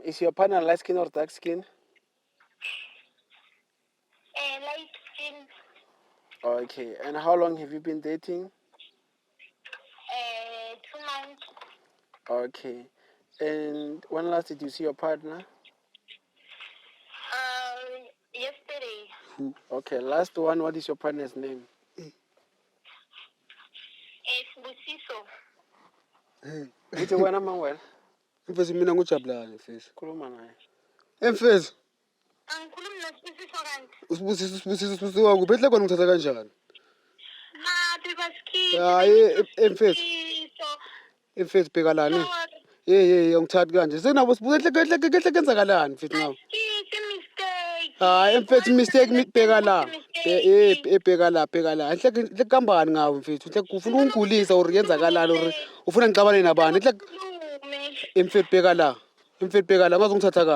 Is your partner light skin or dark skin? Light skin. Okay. And how long have you been dating? 2 months. Okay. And when last did you see your partner? Yesterday. Okay. Last one. What is your partner's name? Busiso. Which one am I well? Mfethu mina ngujabulani mfethu. Khuluma naye. Mfethu, Angikhulumi noSibusiso kanti. usibusiso wakho behle kona ngithatha kanjani? Happy baskid. Hayi mfethu bheka lani. Hey angithathi kanje. Senabo sibuhle kehle kenzakalani mfethu nawe? It's a mistake. Hayi mfethu mistake bheka la. Bheka la. Inhle kambani ngawe mfethu? Inhle ufuna ungigulisa or yenzakalani or ufuna ngixabane nabani? Inhle mfethu bheka la. Ngaze ngithatha kanje.